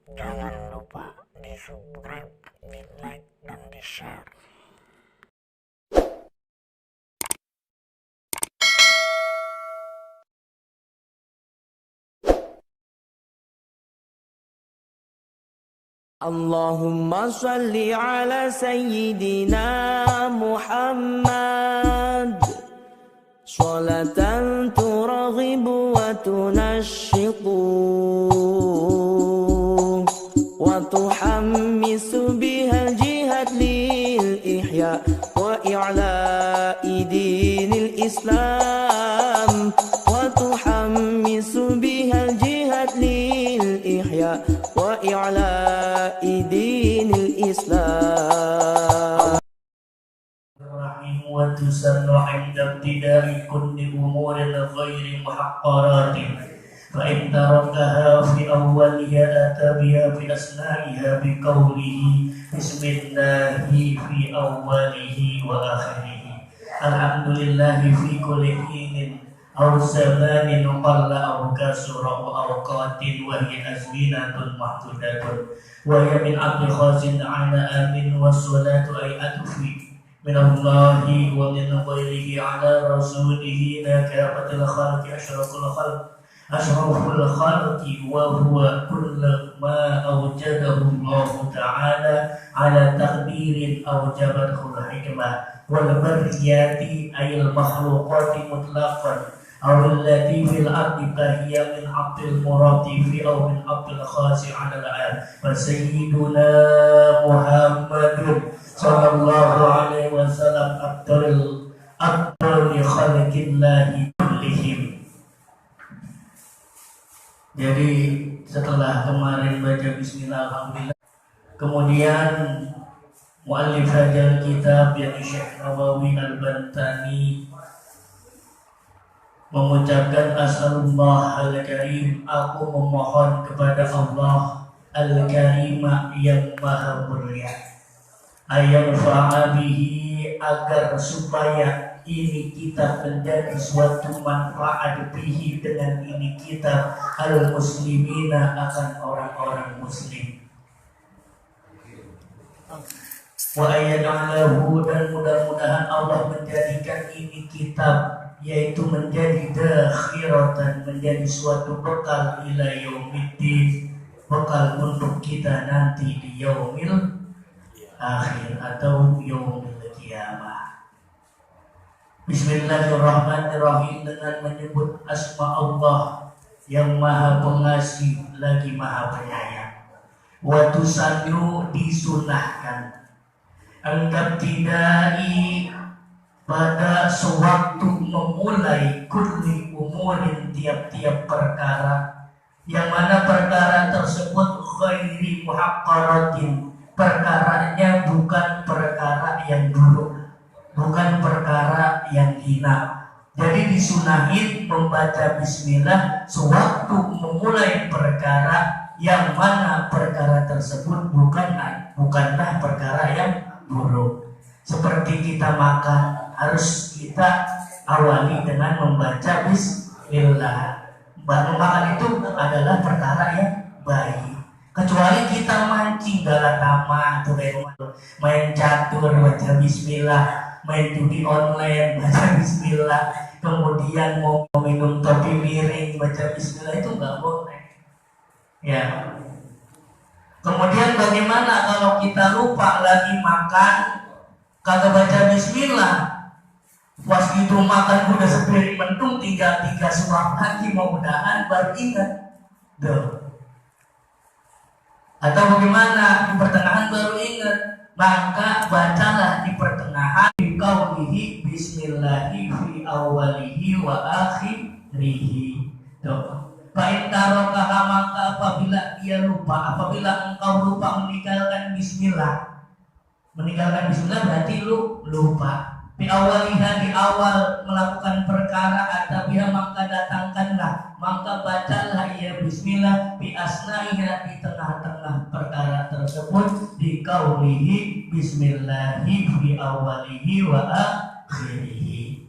Jangan lupa di subscribe, di like, dan di share. Allahumma salli ala sayyidina Muhammad salatan turaghibu wa tunashiqu wa tuhammisu biha jihad lil ihya wa i'la'i dinil islam wa tuhammisu biha jihad lil ihya wa i'la'i dinil islam wa tusannu 'inda ibtida'i kulli umurin ghairi muhaqqaratin fa in tarakaha fi awwaliha atabiha bi asna'iha bi qawlihi bismillahi fi awwalihi wa akhirihi alhamdulillahi fi kulli hinin aw zamanin qalla aw kasura wa awqatin wa hiya azminatun mahdudatun wa hiya min abdi khazin ala amin wa salatu ay atfi من الله ومن غيره على رسوله كافة الخلق أشرف الخلق وهو كل ما أوجده الله تعالى على تقدير أوجبته الحكمة والبريات أي المخلوقات مطلقا أو التي في الأرض فهي من عبد المرادف أو من عبد الخاص على العام فسيدنا محمد صلى الله عليه وسلم أفضل خلق الله كلهم. Jadi setelah kemarin baca bismillah alhamdulillah, kemudian muallif hadzal kitab yakni Syekh Nawawi Al-Bantani mengucapkan as'alullah al-karim, aku memohon kepada Allah al-karim yang maha mulia, ayyanfa'a bihi, agar supaya ini kita menjadi suatu manfaat bihi, dengan ini kita al-muslimina, akan orang-orang muslim, wa ayyadalahu, dan mudah-mudahan Allah menjadikan ini kitab, yaitu menjadi dakhiratan, menjadi suatu bekal ila yaumiddin, bekal untuk kita nanti di yaumil akhir atau yaumil qiyamah. Bismillahirrahmanirrahim, dengan menyebut asma Allah yang maha pengasih lagi maha penyayang. Wa tusannu, disunahkan, anggap tidai, pada sewaktu memulai kulli umurin, tiap-tiap perkara, yang mana perkara tersebut ghairi muhaqqaratin, perkaranya bukan perkara yang buruk, bukan perkara yang hina. Jadi disunahin membaca bismillah sewaktu memulai perkara, yang mana perkara tersebut bukanlah perkara yang buruk. Seperti kita makan, harus kita awali dengan membaca bismillah. Makan itu adalah perkara yang baik. Kecuali kita mancing galatama, main catur baca bismillah, main judi online baca bismillah, kemudian mau minum topi miring baca bismillah, itu nggak boleh. Ya. Kemudian bagaimana kalau kita lupa lagi makan, kagak baca bismillah, pas itu makan udah sepiring mentung, tinggal 3 suap lagi, mudah-mudahan baru ingat. Atau bagaimana di pertengahan baru ingat, maka bacalah di pertengahan bi qaulihi bismillahi fi awwalihi wa akhirihi. Fa in tarakaha, maka apabila dia lupa, apabila engkau lupa meninggalkan bismillah berarti lu lupa. Di awaliha, di awal melakukan perkara, atabiha, maka datangkanlah, maka bacalah ia bismillah, bi asnaiha, di tengah-tengah perkara tersebut, di qaulihi bismillahi fi awalihi wa akhirihi.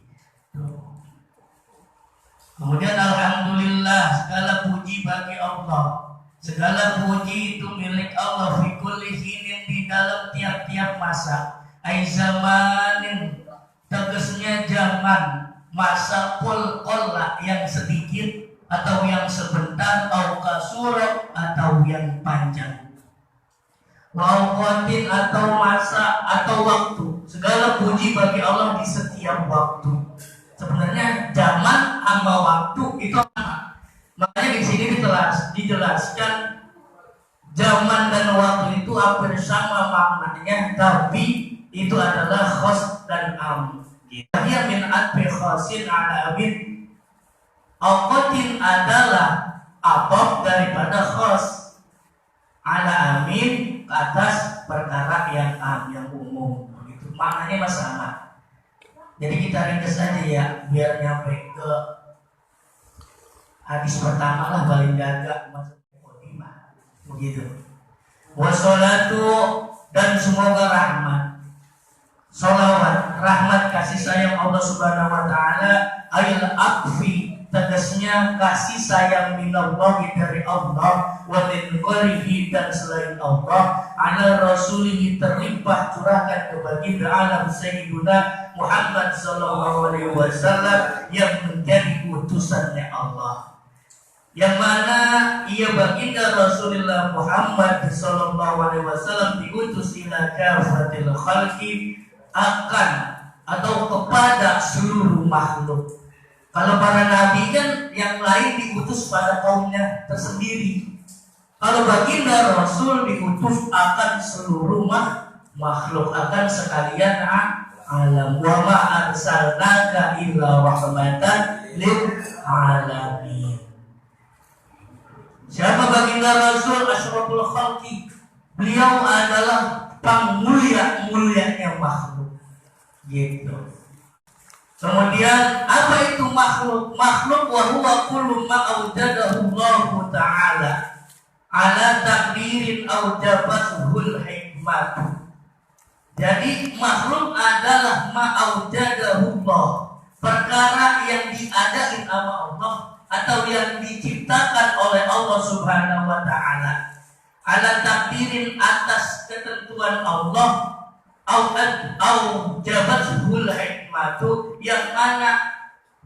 Kemudian alhamdulillah, segala puji bagi Allah, Segala puji itu milik Allah fi kulli hinin, di dalam tiap-tiap masa. Ai zamanin, tegasnya zaman, masa qalla yang sedikit atau yang sebentar, au kasura atau yang panjang. Waqatin atau masa atau waktu. Segala puji bagi Allah di setiap waktu. Sebenarnya zaman sama waktu itu sama. Makanya di sini dijelaskan zaman dan waktu itu hampir sama maknanya, tapi itu adalah khas dan am. Dia min atbi khasin ala abid. Awqatin adalah abab daripada khas, ala amin ke atas perkara yang am, yang umum. Begitu. Maknanya sama. Jadi kita ringkas aja ya, biar nyampe ke hadis pertama lah, paling jaga masuk khotimah. Begitu. Wassalatu, dan semoga rahmat, sholawat, rahmat, kasih sayang Allah Subhanahu wa taala, ayil akfi, tegasnya kasih sayang minallahi dari Allah, wa min ghairihi, dan selain Allah, ala rasulihi, terlimpah curahkan ke baginda alam sayyiduna Muhammad sallallahu alaihi wasallam, yang menjadi utusannya Allah, yang mana ia baginda Rasulullah Muhammad sallallahu alaihi wasallam diutus ila kafatil khalqi, akan atau kepada seluruh makhluk. Kalau para nabi kan yang lain diutus pada kaumnya tersendiri. Kalau baginda Rasul diutus akan seluruh makhluk, akan sekalian alam. Wa ma arsalnaka illa rahmatan lil alamin. Siapa baginda Rasul? Asyraful khalqi. Beliau adalah pangmulia-mulianya makhluk. Gitu. Kemudian apa itu makhluk? Makhluk wa huwa kullu ma awjadahu Allah Ta'ala ala takdirin awjabathul hikmah. Jadi makhluk adalah ma awjadahu Allah, perkara yang diadain sama Allah atau yang diciptakan oleh Allah Subhanahu wa taala, ala takdirin, atas ketentuan Allah, au jabathul hikmatu, yang mana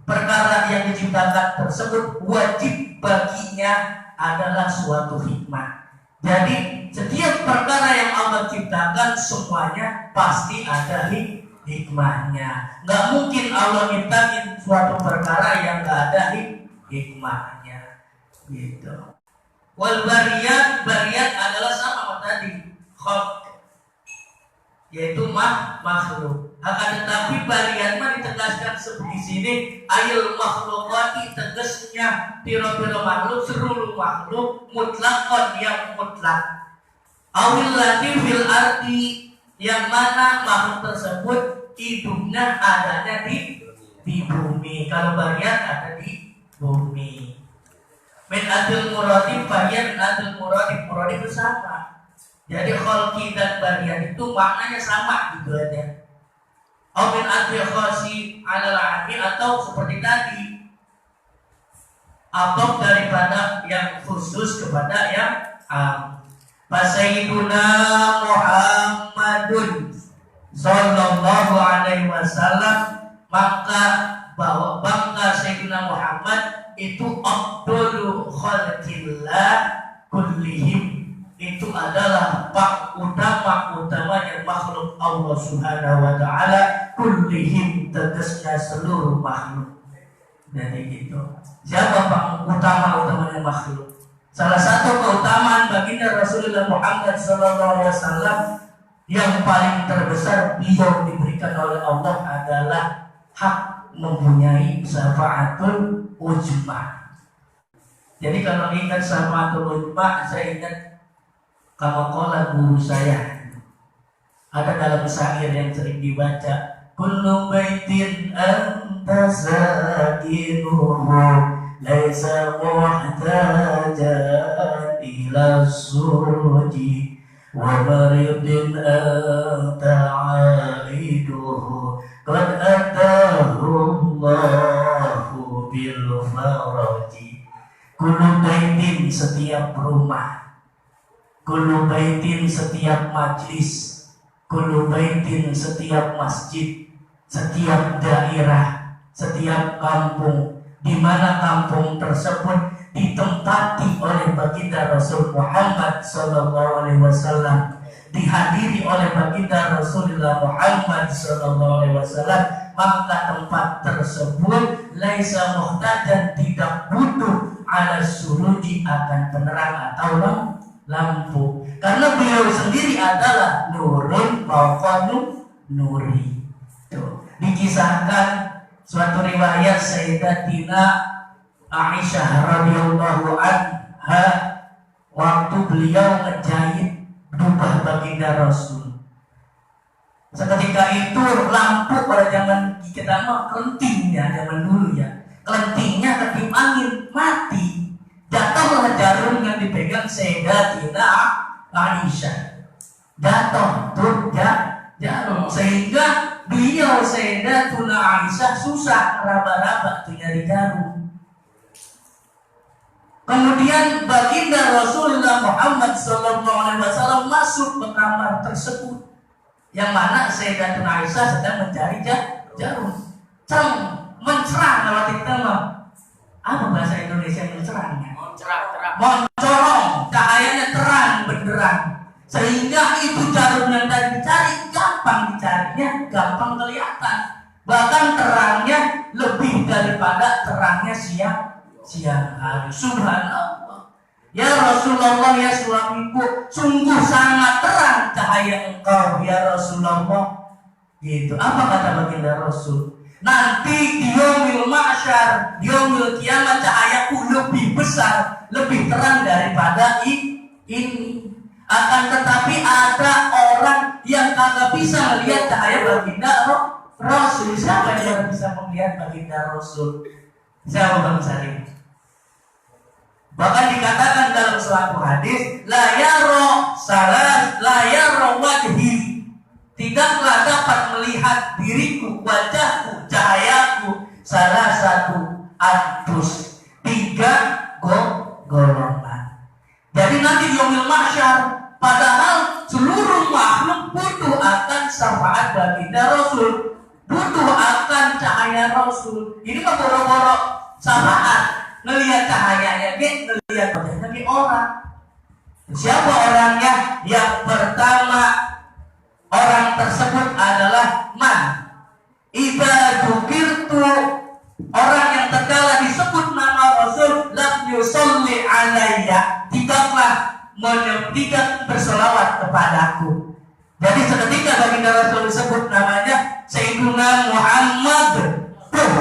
perkara yang diciptakan tersebut wajib baginya adalah suatu hikmah. Jadi setiap perkara yang Allah ciptakan semuanya pasti ada hikmahnya. Nggak mungkin Allah nyiptain suatu perkara yang nggak ada hikmahnya. Gitu. Wal bariyat adalah sama tadi, khalq, yaitu makhluk. Akan tetapi bariyat mah ditegaskan seperti sini, ayul makhlukati, tegasnya piro-piro makhluk, seluruh makhluk, mutlakon, yang mutlak. Awil lati fil ardi, yang mana makhluk tersebut hidupnya adanya di bumi. Kalau bariyat ada di bumi. Min adil muradif, bariyat adil muradif sama. Jadi khalqi dan bariyat itu maknanya sama gitu aja. Au min adil khasi alal ami, atau seperti tadi, atau daripada yang khusus kepada yang Sayyiduna Muhammadun sallallahu alaihi wasallam, maka bahwa bangga Sayyidina Muhammad itu afdalu khalqillah kullihim, itu adalah utamanya makhluk Allah Subhanahu wa taala, kullihim, tegasnya seluruh makhluk. Jadi gitu. Siapa utamanya makhluk? Salah satu keutamaan baginda Rasulullah Muhammad sallallahu alaihi wasallam yang paling terbesar beliau diberikan oleh Allah adalah hak mempunyai syafaatul ujma. Jadi kalau ingat syafaatul ujma, saya ingat kama-kala guru saya. Ada dalam syair yang sering dibaca, kullu baitin anta sakinuhu laisa muhtajan ila suruji wa maridin anta aiduhu qad atahu Allahu bil faraji. Kullu baitin setiap rumah, kullu baitin setiap majlis, kullu baitin setiap masjid, setiap daerah, setiap kampung, di mana kampung tersebut ditempati oleh baginda Rasul Muhammad sallallahu alaihi wasallam, dihadiri oleh baginda Rasulullah Muhammad sallallahu alaihi wasallam, maka tempat tersebut laisa muhtajan, tidak butuh ala suruji akan penerang atau lampu, karena beliau sendiri adalah nurun fawqa nuri. Tuh, dikisahkan suatu riwayat Sayyidatina Aisyah radhiyallahu anha waktu beliau ngejahit jubah baginda Rasul. Seketika itu lampu pada zaman kita mah kelentingnya zaman dulu ya, kelentingnya kedip angin mati, jatuhlah jarum yang dipegang Sayyidatina Aisyah, jatuh tuh jarum, sehingga beliau Sayyidatuna Aisyah susah raba-raba tuh nyari jarum. Kemudian baginda Rasulullah Muhammad SAW masuk ke kamar tersebut, yang mana Sayyidatuna Aisyah sedang mencari jarum. Mencerang kalau kita mah, apa bahasa Indonesia mencerangnya? Mencorong, cahayanya terang benderang, sehingga itu jarum yang tadi dicari gampang dicarinya, gampang kelihatan. Bahkan terangnya lebih daripada terangnya siang hari. Subhanallah. Ya Rasulullah, ya suamiku, sungguh sangat terang cahaya engkau ya Rasulullah. Gitu. Apa kata baginda Rasul? Nanti di yaumil mahsyar, di yaumil kiamat, cahayaku lebih besar, lebih terang daripada ini. Akan tetapi ada orang yang kagak bisa melihat cahaya baginda Rasul. Siapa yang bisa melihat baginda Rasul? Siapa Bang Salim? Bahkan dikatakan dalam suatu hadis, la yara salas, la yara wajhi, tidaklah dapat melihat diriku, wajahku, cahayaku, salah satu adus, 3 golongan. Jadi nanti di yaumil mahsyar, padahal seluruh makhluk butuh akan syafaat baginda Rasul, butuh akan cahaya Rasul. Ini mah boro-boro syafaat, ngelihat cahayanya, ngelihat wajahnya orang. Siapa orangnya? Yang pertama, orang tersebut adalah man idza dzukirtu, orang yang tatkala disebut nama Rasul, lam yusolli alayya, tidak berselawat kepadaku. Jadi seketika baginda Rasul disebut namanya Sayyiduna Muhammad,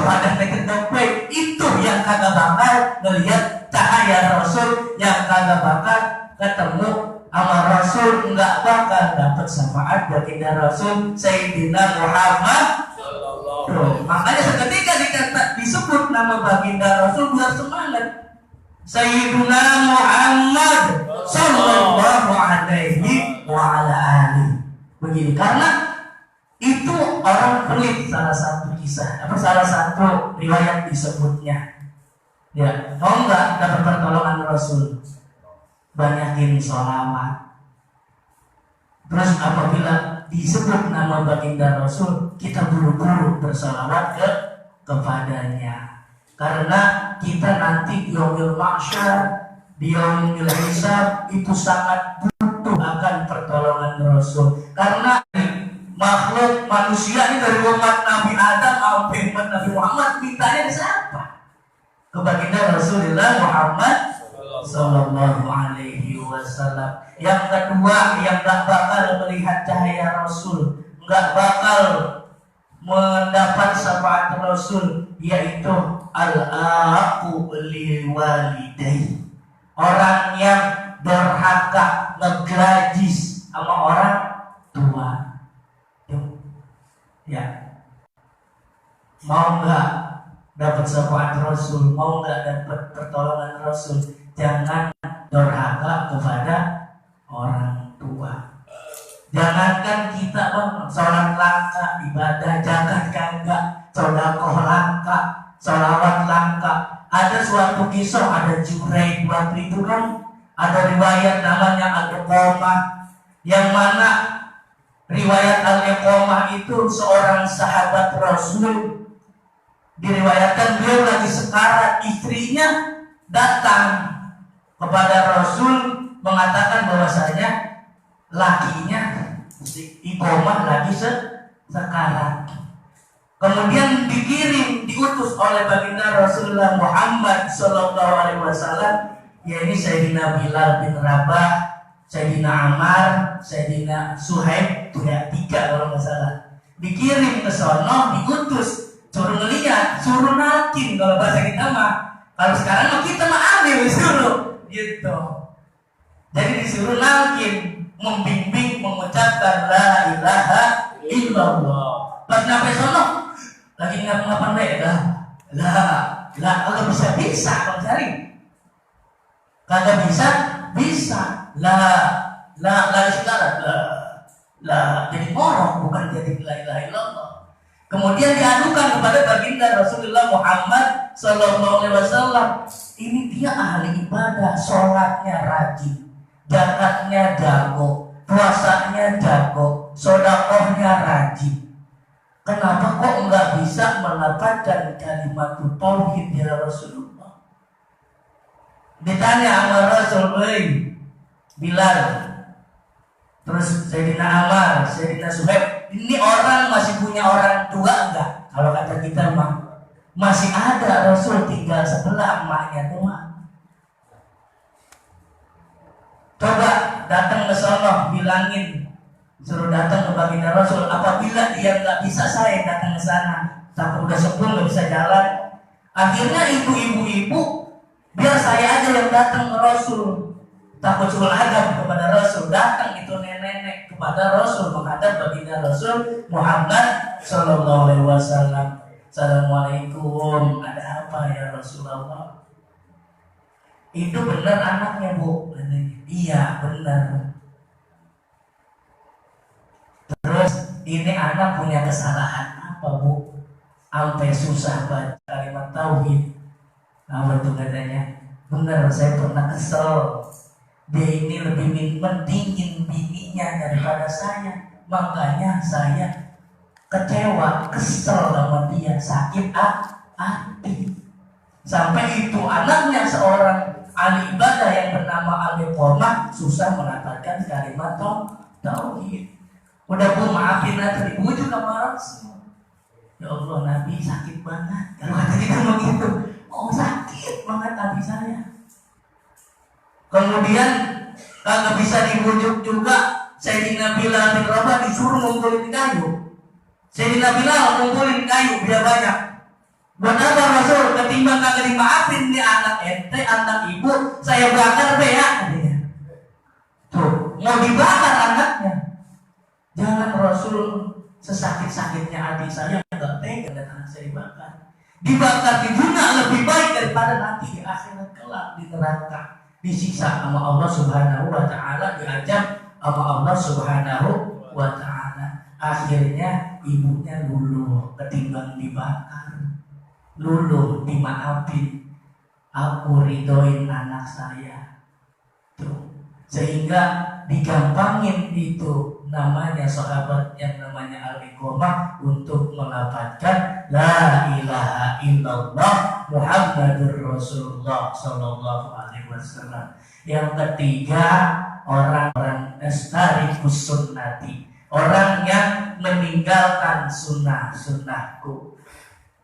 pada negeri itu yang kagak bakal ngelihat cahaya Rasul, yang kagak bakal ketemu sama Rasul, enggak bakal dapat syafaat baginda Rasul Sayyidina Muhammad. Makanya seketika disebut nama baginda Rasul, biar semangat. Sayyidina Muhammad sallallahu alaihi wa ala alihi. Begini, karena itu orang pelit, salah satu kisah, salah satu riwayat disebutnya. Ya, mau enggak dapat pertolongan Rasul? Banyakin sholawat. Terus apabila disebut nama baginda Rasul, kita buru-buru bersolawat kepadanya. Karena kita nanti di yaumil mahsyar, di yaumil hisab, itu sangat butuh akan pertolongan Rasul. Karena makhluk manusia ini dari umat Nabi Adam sampai umat Nabi Muhammad, mintanya ke siapa? Ke baginda Rasulullah Muhammad sallallahu alaihi wasallam. Yang kedua, yang gak bakal melihat cahaya Rasul, gak bakal mendapat syafaat Rasul, yaitu al-aqu li walidayhi, orang yang durhaka, ngegrajis sama orang tua. Ya, mau nggak dapat syafaat Rasul, mau nggak dapat pertolongan Rasul, jangan durhaka kepada orang tua. Jangankan kita sholat langka, ibadah zakat kagak, sedekah langka, sholawat langka. Ada suatu kisah, ada Jureid ada riwayat namanya Al-Iqamah, yang mana riwayat Al-Iqamah itu seorang sahabat Rasul, diriwayatkan beliau lagi sekarat, istrinya datang kepada Rasul mengatakan bahwasanya lakinya Iqamah lagi sekarat. Kemudian diutus oleh baginda Rasulullah Muhammad Sallallahu Alaihi Wasallam, yaitu Sayyidina Bilal bin Rabah, Sayyidina Ammar, Sayyidina Suhaib, tiga kalau nggak salah. Dikirim ke sono, diutus, suruh ngeliat, suruh nalkin kalau bahasa kita mah. Kalau sekarang mah kita mah ambil disuruh, gitu. Jadi disuruh nalkin, membimbing, mengucapkan la ilaha illallah. Pas nyampe sono, lagi ngapa-ngapain beda? Lah, kalau bisa Bang Syarif. Kagak bisa. La sekarat. La jadi morok, bukan jadi la ilaha illallah. Kemudian diadukan kepada baginda Rasulullah Muhammad Sallallahu Alaihi Wasallam. Ini dia ahli ibadah, sholatnya rajin, zakatnya jago, puasanya jago, sedekahnya rajin. Kenapa kok nggak bisa melafazkan kalimat tauhid ya Rasulullah? Ditanya sama Rasul, Bilal, terus Sayyidina Ammar, Sayyidina Suhaib, ini orang masih punya orang tua enggak? Kalau kata kita mah masih ada, Rasul tinggal sebelah emaknya tua. Coba datang ke sono, bilangin, suruh datang ke baginda Rasul. Apabila dia nggak bisa, saya datang ke sana. Takut udah sepuh nggak bisa jalan. Akhirnya ibu-ibu, biar saya aja yang datang ke Rasul. Takut suruh adab kepada Rasul. Datang itu nenek-nenek kepada Rasul, menghadap baginda Rasul Muhammad Sallallahu Alaihi Wasallam. Assalamualaikum, ada apa ya Rasulullah? Itu benar anaknya, Bu? Iya benar. Terus ini anak punya kesalahan apa, Bu? Sampai susah baca kalimat tauhid. Apa tuh katanya? Benar, saya pernah kesel. Dia ini lebih mentingin bininya daripada saya. Makanya saya kecewa, kesel sama dia, sakit hati. Sampai itu anaknya seorang ahli ibadah yang bernama Al-Iqamah susah melafazkan kalimat tauhid. Udah Bu, maafin aja, ibu juga marah. Ya Allah, Nabi sakit banget. Kalau kata kita begitu, oh sakit banget Nabi saya. Kemudian kagak bisa dibujuk juga, Sayyidina Bilal bin Rabah disuruh ngumpulin kayu. Sayyidina Bilal ngumpulin kayu biar banyak. Buat apa Rasul? Ketimbang kagak dimaafin nih anak ente, anak ibu, saya bakar be ya. Tuh, mau dibakar anaknya. Jangan Rasul sesakit-sakitnya hati saya nggak tega dan anak saya dibakar di dunia lebih baik daripada nanti di akhirat kelak di neraka disiksa sama Allah Subhanahu Wa Taala, diajak sama Allah Subhanahu Wa Taala. Akhirnya ibunya luluh ketimbang dibakar, luluh dimaafin. Aku ridoin anak saya, tuh sehingga digampangin itu namanya sahabat yang namanya Al-Iqamah untuk melafazkan la ilaha illallah Muhammadur Rasulullah Sallallahu Alaihi Wasallam. Yang ketiga, orang-orang tarikus sunnati, orang yang meninggalkan sunnahku.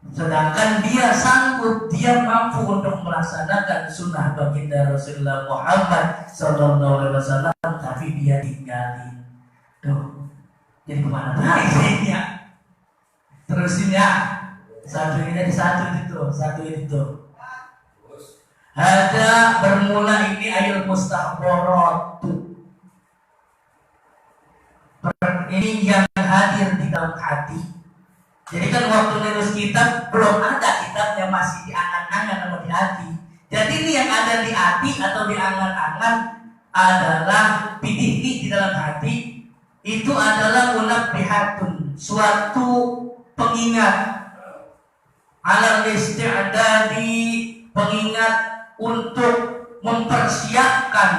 Sedangkan dia sanggup, dia mampu untuk melaksanakan sunnah baginda Rasulullah Muhammad Sallallahu Alaihi Wasallam, tapi dia tinggalin. Tuh, jadi kemana baiknya? Terusin ya. Satu itu. Ada bermula ini ayat mustahbarat. Ini yang hadir di dalam hati. Jadi kan waktu nulis kitab belum ada kitabnya, masih di angan-angan atau di hati. Jadi ini yang ada di hati atau di angan-angan adalah pidih di dalam hati. Itu adalah munabbihatun, suatu pengingat, alal isti'dadi, pengingat untuk mempersiapkan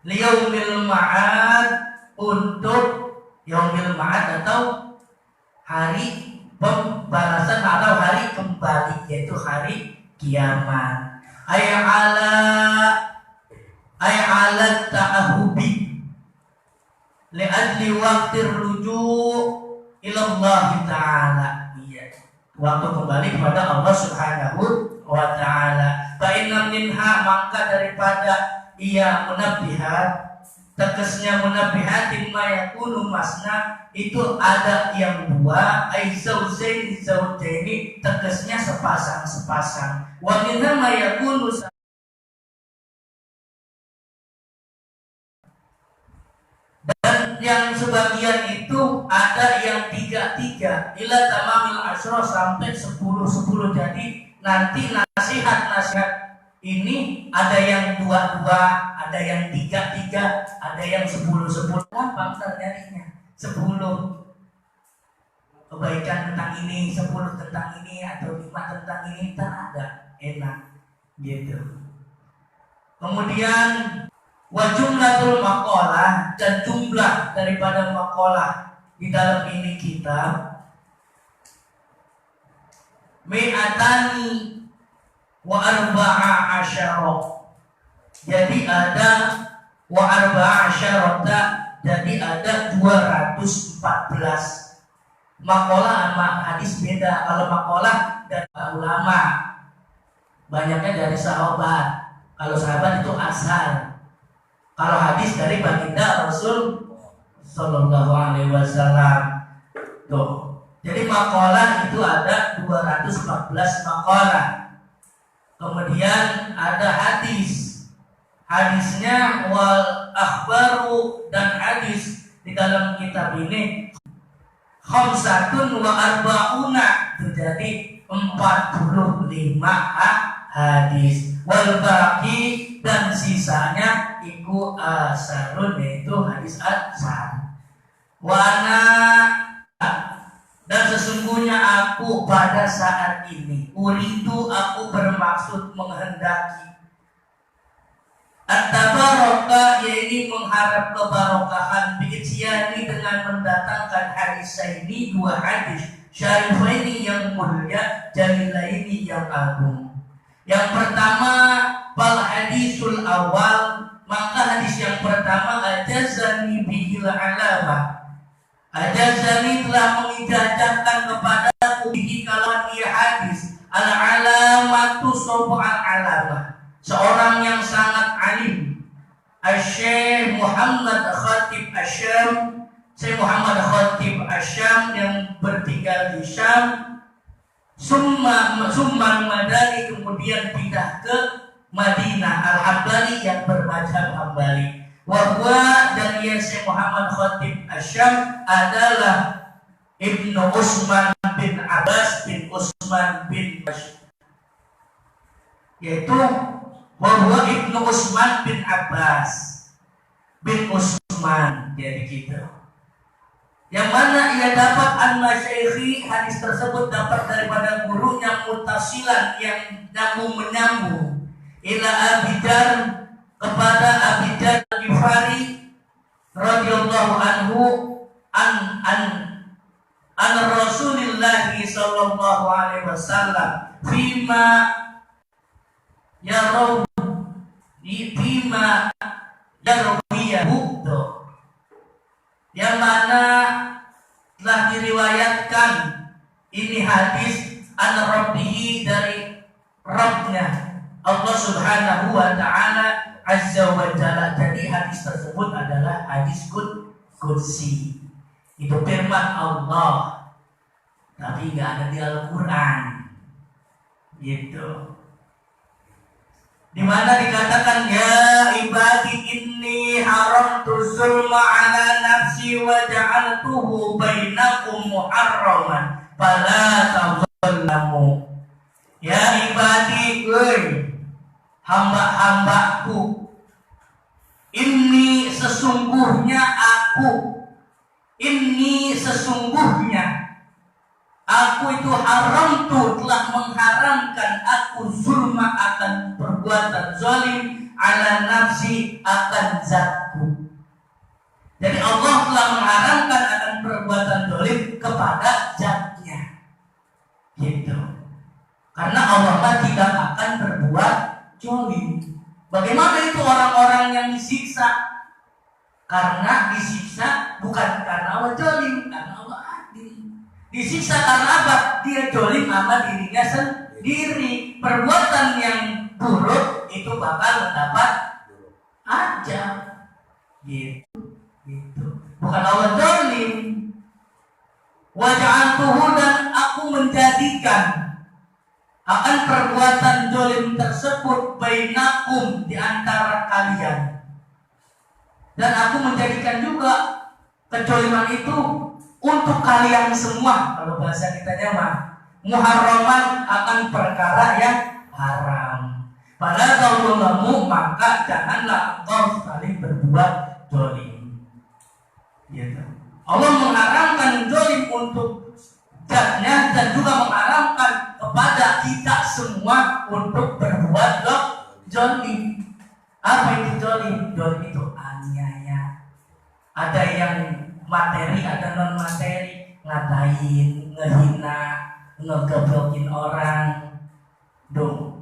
liyaumil ma'ad, untuk yaumil ma'ad atau hari pembalasan atau hari kembali, yaitu hari kiamat. Ay ala ta'ahubi li'adli waqtir ruju' ilallah ta'ala. Iya, waktu kembali kepada Allah Subhanahu wa ta'ala. Fa inna minha, maka daripada ia munabbihat, tekesnya munabbihatin ma yakunu masna, itu ada yang dua, ai zaujaini, tekesnya sepasang-sepasang. Wa minha ma yakunu, dan yang sebagian itu ada yang tiga-tiga, ila tamamil asyra, sampai 10. Jadi nanti nasihat ini ada yang 2, ada yang 3, ada yang 10. Gampang nyarinya. 10 kebaikan tentang ini, 10 tentang ini, atau 5 tentang ini, tak ada, enak gitu. Kemudian wa jumlatul maqalah, dan jumlah daripada maqalah di dalam ini kitab mi'atani wa arba'a asyara. Jadi ada wa arba'a asyarata, jadi ada 214. Maqalah sama hadis beda. Kalau maqalah dari ulama, banyaknya dari sahabat. Kalau sahabat itu asal. Kalau hadis dari baginda Rasul Sallallahu Alaihi Wasallam. Tuh. Jadi maqalah itu ada 214 maqalah. Kemudian ada hadis. Hadisnya wal akhbaru, dan hadis di dalam kitab ini khamsatun wa arba'una, itu jadi 45 hadis. Wal baqi, dan sisanya iku asarun, yaitu hadis asar. Wana, dan sesungguhnya aku pada saat ini, uridu, aku bermaksud, menghendaki, at-tabaraka, yaitu mengharap kebarokahan, bi'ijyani, dengan mendatangkan hadis ini, 2 hadis syarifaini yang mulia, jalilaini yang agung. Yang pertama, fal hadisul awal, maka hadis yang pertama, ajazani bihil alama, ajazani telah mengijazahkan kepadaku bihi kalawan ia hadis, al alamatu sopo al alamah, seorang yang sangat alim, Syekh Muhammad Khatib Asyam, Syekh Muhammad Khatib Asyam yang bertinggal di Syam. Summan Madani, kemudian pindah ke Madinah, Al-Hambali yang bermadzhab Hambali. Wahwa, dan ia Syekh Muhammad Khatib Asyam adalah Ibnu Usman bin Abbas bin Usman bin Bashir, yaitu wahwa Ibnu Usman bin Abbas bin Usman, jadi gitu. Yang mana ia dapat an-masyaikhi, hadis tersebut dapat daripada gurunya mutasilan, yang menyambung ila Abidar, kepada Abidar Al-Ghifari radhiyallahu anhu, an Rasulillah sallallahu alaihi wasallam fima yarau, fima yarwiyahu, yang mana telah diriwayatkan ini hadis an rabbihi, dari Rabbnya Allah Subhanahu wa ta'ala azza wa jalla. Jadi hadis tersebut adalah hadis qudsi, itu firman Allah, tapi nggak ada di Al-Quran gitu, di mana dikatakan ya ibadi inni haramtu zulma ala nafsi wa ja'altuhu bainakum muharraman fala tadzallamu. Ya ibadi, hamba-hambaku, ini sesungguhnya aku, aku itu haramtu, telah mengharamkan aku zulma, akan perbuatan zalim, ala nafsi, akan zat Jadi Allah telah mengharamkan akan perbuatan dolim kepada zatnya. Gitu. Karena Allah tidak akan berbuat dolim. Bagaimana itu orang-orang yang disiksa? Karena disiksa bukan karena Allah dolim, karena Allah adil. Disiksa karena apa? Dia dolim sama dirinya sendiri. Perbuatan yang buruk itu bakal mendapat ajab. Gitu. Bukan Allah dolim. Waja'altuhu, dan aku menjadikan akan perbuatan dolim tersebut bainakum, di antara kalian. Dan aku menjadikan juga kedoliman itu untuk kalian semua. Kalau bahasa kita mah muharraman, akan perkara yang haram. Pada kaulamu, maka janganlah engkau saling berbuat dolim. Gitu. Allah mengharamkan dolim untuk zatnya dan juga mengharamkan kepada kita semua untuk berbuat dolim. Apa itu dolim? Dolim itu aniaya. Ada yang materi, ada non materi. Ngatain, ngehina, ngegeblokin orang.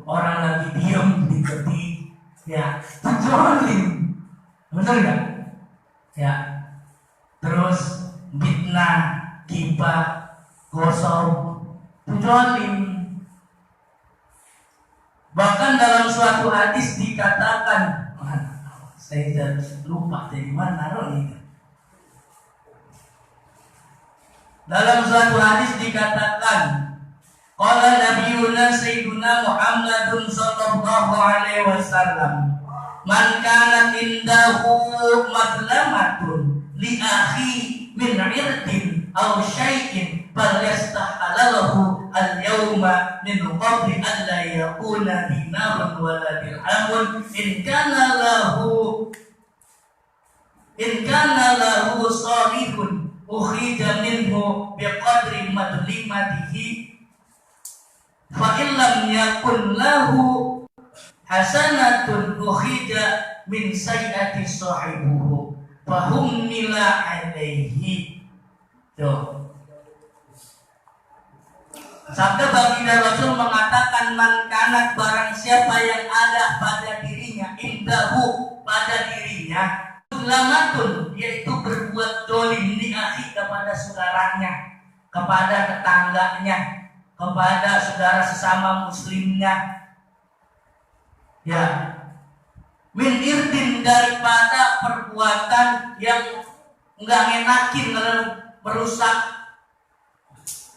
Orang lagi diem diketik, ya itu dolim. Bener gak? Ya. Terus fitnah, gibah, gosok, itu dolim. Bahkan dalam suatu hadis dikatakan, saya lupa dari mana nih. Dalam suatu hadis dikatakan, qala nabiyuna sayyiduna Muhammadun sallallahu alaihi wasallam, man kana indahu madlamatun li akhi min irdin aw syai'in falyastahalalahu al-yawma min qabli an la yakuna dinarun wala dirhamun in kana lahu salihun ukhija minhu biqadri madlimatihi fa illam yakun lahu hasanatun ukhija min sayyiati sahibuhu fa humila alaihi. Tuh. Sabda baginda Rasul mengatakan, man kanat, barang siapa yang ada pada dirinya, indahu, pada dirinya, selamatun, yaitu berbuat dolim di akhi, kepada saudaranya, kepada tetangganya, kepada saudara sesama muslimnya, ya, min irdin, daripada perbuatan yang enggak ngenakin, merusak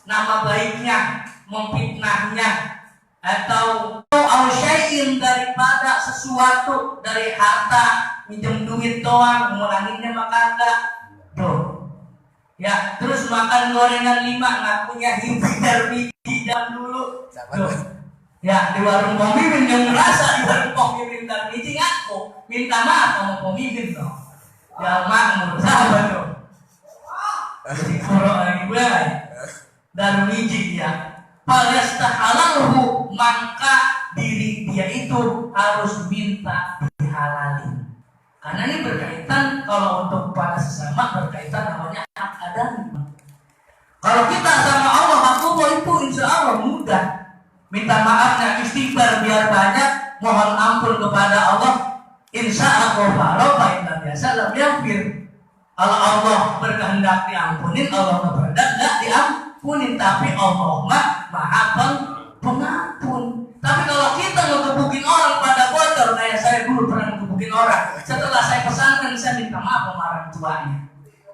nama baiknya, memfitnahnya, atau syai'in, daripada sesuatu, dari harta, minjem duit doang, ngulanginnya maka enggak. Tuh. Ya, terus makan gorengan 5, ngakunya hindar biji jam dulu. Tuh. Ya, di warung pemimpin yang merasa di warung pemimpin dan biji ngaku, minta maaf sama pemimpin dong. Ya makmur, sahabat dong. Jadi kurang lagi gue dan biji dia. Falyastahalahu, maka diri dia itu harus minta dihalalin. Karena ini berkaitan, kalau untuk pada sesama berkaitan namanya hak adami. Kalau kita sama Allah, aku itu insya Allah mudah. Minta maafnya, istighfar biar banyak, mohon ampun kepada Allah. Insya Allah farofa biasa lam yaghfir. Kalau Allah berkehendak diampunin, Allah berkehendak tidak diampunin. Tapi Allah maha pengampun. Tapi kalau kita ngegebukin orang pada bocor, kayak saya dulu pernah ngegebukin orang. Setelah saya pesankan, saya minta maaf sama orang tuanya.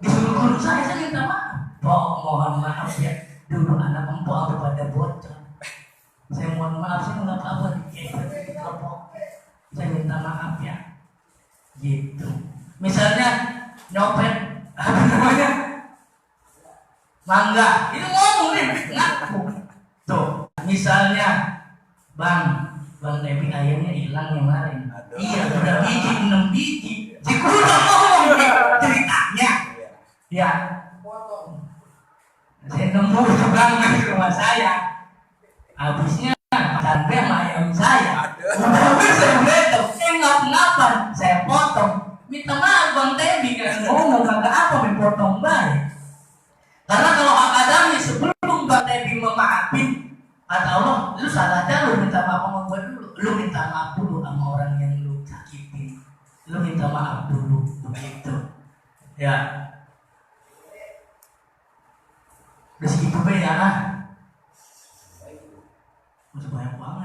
Disuruh guru saya minta maaf. Mohon maaf ya, dulu anak empok apa pada bocor. Saya mohon maaf, saya nggak apa-apa. Saya minta maaf ya. Gitu. Misalnya nyopet, apa namanya? Mangga. Itu ngomong nih, ngaku. Tuh, misalnya Bang Devi ayamnya hilang yang kemarin. Iya, udah biji, 6 biji. Si kurang ngomong nih ceritanya. Ya. Saya nemu tukangnya di rumah saya. Habisnya sampai sama ayam saya. Udah saya betul. Nggak kenapa, saya potong. Minta maaf Bang Devi kan ngomong kagak apa potong baik. Karena kalau hak adami sebelum Bang Nabi memaafin, kata Allah, lu salah aja, lu minta maaf sama gue dulu, lu minta maaf dulu sama orang yang lu sakitin, lu minta maaf dulu, begitu. Ya, udah segitu be ya, udah banyak banget.